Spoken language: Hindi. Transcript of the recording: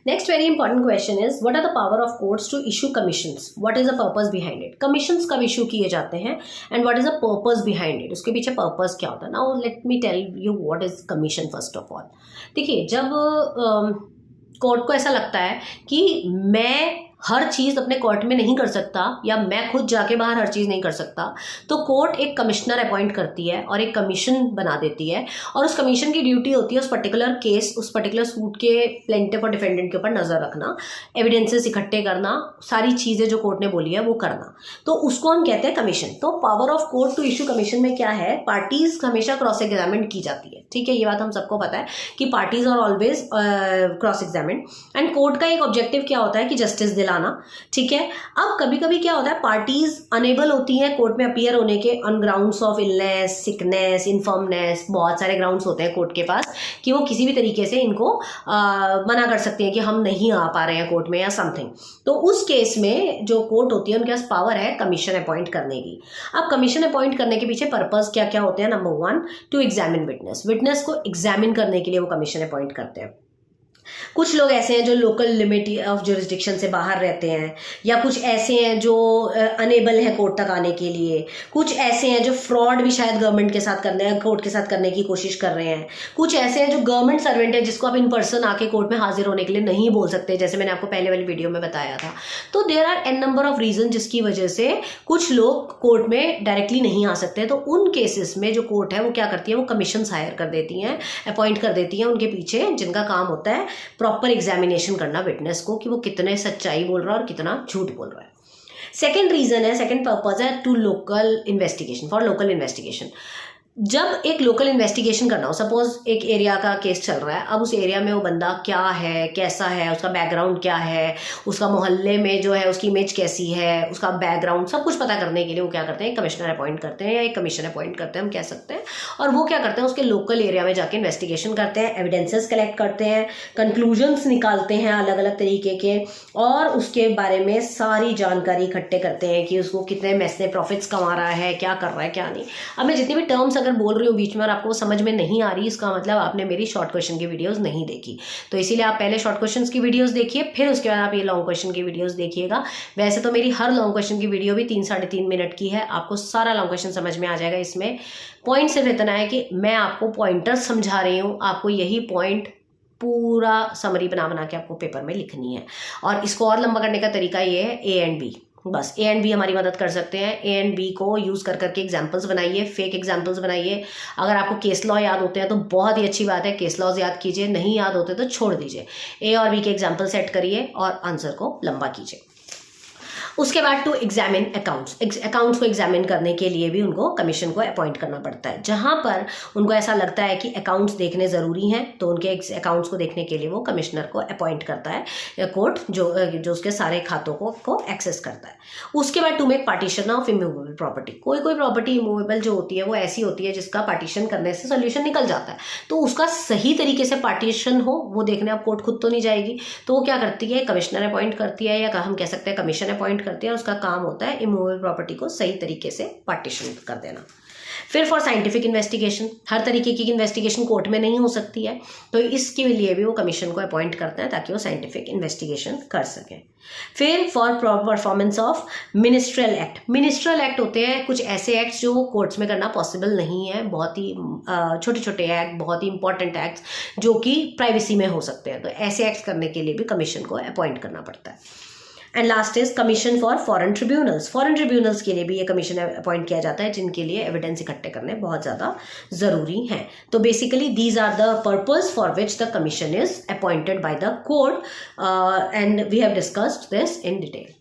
Next very important question is what are the power of courts to issue commissions, what is the purpose behind it. Commissions कब इशू किए जाते हैं and what is the purpose behind it, उसके पीछे पर्पस क्या होता है। Now let me tell you what is commission first of all. देखिए, जब कोर्ट को ऐसा लगता है कि मैं हर चीज़ अपने कोर्ट में नहीं कर सकता या मैं खुद जाके बाहर हर चीज़ नहीं कर सकता, तो कोर्ट एक कमिश्नर अपॉइंट करती है और एक कमीशन बना देती है, और उस कमीशन की ड्यूटी होती है उस पर्टिकुलर केस, उस पर्टिकुलर सूट के प्लेंटिफ और डिफेंडेंट के ऊपर नज़र रखना, एविडेंसेस इकट्ठे करना, सारी चीज़ें जो कोर्ट ने बोली है वो करना। तो उसको हम कहते हैं कमीशन। तो power of court to issue commission में क्या है, पार्टीज हमेशा क्रॉस एग्जामिन की जाती है। ठीक है, ये बात हम सबको पता है कि parties are always cross examine, and court का एक ऑब्जेक्टिव क्या होता है कि जस्टिस दिलाना। ठीक है, अब कभी कभी क्या होता है, पार्टीज अनेबल होती हैं कोर्ट में अपीयर होने के on grounds of illness, sickness, infirmness, बहुत सारे ग्राउंड्स होते हैं कोर्ट के पास कि वो किसी भी तरीके से इनको मना कर सकते हैं कि हम नहीं आ पा रहे हैं कोर्ट में या समथिंग। तो उस केस में जो कोर्ट होती है उनके पास पावर है कमीशन अपॉइंट करने की। अब कमीशन अपॉइंट करने के पीछे पर्पस क्या क्या होते हैं। Number 1, to examine witness, witness को एग्जामिन करने के लिए वो कमीशन अपॉइंट करते हैं। कुछ लोग ऐसे हैं जो लोकल लिमिट ऑफ जुरिस्डिक्शन से बाहर रहते हैं, या कुछ ऐसे हैं जो अनेबल हैं कोर्ट तक आने के लिए, कुछ ऐसे हैं जो फ्रॉड भी शायद गवर्नमेंट के साथ करने हैं, कोर्ट के साथ करने की कोशिश कर रहे हैं, कुछ ऐसे हैं जो गवर्नमेंट सर्वेंट है जिसको आप इन पर्सन आके कोर्ट में हाजिर होने के लिए नहीं बोल सकते, जैसे मैंने आपको पहले वाली वीडियो में बताया था। तो there are an number of reason जिसकी वजह से कुछ लोग कोर्ट में डायरेक्टली नहीं आ सकते। तो उन केसेस में जो कोर्ट है वो क्या करती है, वो कमीशन हायर कर देती हैं, अपॉइंट कर देती हैं उनके पीछे, जिनका काम होता है प्रॉपर एग्जामिनेशन करना विटनेस को कि वो कितने सच्चाई बोल रहा है और कितना झूठ बोल रहा है। सेकंड रीजन है, सेकंड पर्पस है to local investigation, for local investigation. जब एक लोकल इन्वेस्टिगेशन करना हो, सपोज एक एरिया का केस चल रहा है, अब उस एरिया में वो बंदा क्या है, कैसा है, उसका बैकग्राउंड क्या है, उसका मोहल्ले में जो है उसकी इमेज कैसी है, उसका बैकग्राउंड सब कुछ पता करने के लिए वो क्या करते हैं, कमिश्नर अपॉइंट करते हैं या एक कमीशन अपॉइंट करते हैं हम कह सकते हैं। और वो क्या करते हैं, उसके लोकल एरिया में जाके इन्वेस्टिगेशन करते हैं, एविडेंसेस कलेक्ट करते हैं, कंक्लूजन्स निकालते हैं अलग अलग तरीके के, और उसके बारे में सारी जानकारी इकट्ठे करते हैं कि उसको कितने मैसने प्रॉफिट्स कमा रहा है, क्या कर रहा है, क्या नहीं। अब मैं जितनी भी टर्म्स अगर बोल रही हूँ बीच में और आपको समझ में नहीं आ रही, इसका मतलब आपने मेरी शॉर्ट क्वेश्चन की वीडियोस नहीं देखी। तो इसीलिए आप पहले शॉर्ट क्वेश्चंस की वीडियोस देखिए, फिर उसके बाद आप ये लॉन्ग क्वेश्चन की वीडियोस देखिएगा। वैसे तो मेरी हर लॉन्ग क्वेश्चन की वीडियो भी 3-3.5 मिनट की है, आपको सारा लॉन्ग क्वेश्चन समझ में आ जाएगा। इसमें पॉइंट सिर्फ इतना है कि मैं आपको पॉइंटर्स समझा रही हूँ, आपको यही पॉइंट पूरा समरी बना बना के आपको पेपर में लिखनी है। और इसको और लंबा करने का तरीका ये है, ए एंड बी, बस ए एंड बी हमारी मदद कर सकते हैं। ए एंड बी को यूज़ कर करके एग्जाम्पल्स बनाइए, फेक एग्जाम्पल्स बनाइए। अगर आपको केस लॉ याद होते हैं तो बहुत ही अच्छी बात है, केस लॉज याद कीजिए, नहीं याद होते तो छोड़ दीजिए। ए और बी के एग्जाम्पल सेट करिए और आंसर को लंबा कीजिए। उसके बाद टू एग्जामिन अकाउंट्स, अकाउंट्स को एग्जामिन करने के लिए भी उनको कमीशन को अपॉइंट करना पड़ता है। जहां पर उनको ऐसा लगता है कि अकाउंट्स देखने ज़रूरी हैं तो उनके अकाउंट्स को देखने के लिए वो कमिश्नर को अपॉइंट करता है कोर्ट, जो उसके सारे खातों को एक्सेस करता है। उसके बाद to make partition of immovable property, कोई प्रॉपर्टी इमूवेबल जो होती है वो ऐसी होती है जिसका पार्टीशन करने से सोल्यूशन निकल जाता है, तो उसका सही तरीके से पार्टीशन हो वो देखने अब कोर्ट खुद तो नहीं जाएगी, तो वो क्या करती है, कमिश्नर अपॉइंट करती है, या हम कह सकते हैं कमीशन अपॉइंट करती है। उसका काम होता है इमूवेबल प्रॉपर्टी को सही तरीके से पार्टीशन कर देना। फिर फॉर साइंटिफिक इन्वेस्टिगेशन, हर तरीके की इन्वेस्टिगेशन कोर्ट में नहीं हो सकती है, तो इसके लिए भी वो कमीशन को अपॉइंट करते हैं ताकि वो साइंटिफिक इन्वेस्टिगेशन कर सकें। फिर for performance of ministerial act, ministerial act होते हैं कुछ ऐसे एक्ट्स जो कोर्ट्स में करना पॉसिबल नहीं है, बहुत ही छोटे छोटे एक्ट, बहुत ही इंपॉर्टेंट एक्ट्स जो कि प्राइवेसी में हो सकते हैं, तो ऐसे एक्ट्स करने के लिए भी कमीशन को अपॉइंट करना पड़ता है। And last is commission for foreign tribunals, foreign tribunals के लिए भी ये कमीशन अपॉइंट किया जाता है जिनके लिए एविडेंस इकट्ठे करने बहुत ज़्यादा ज़रूरी हैं। तो basically these are the purpose for which the commission is appointed by the court and we have discussed this in detail.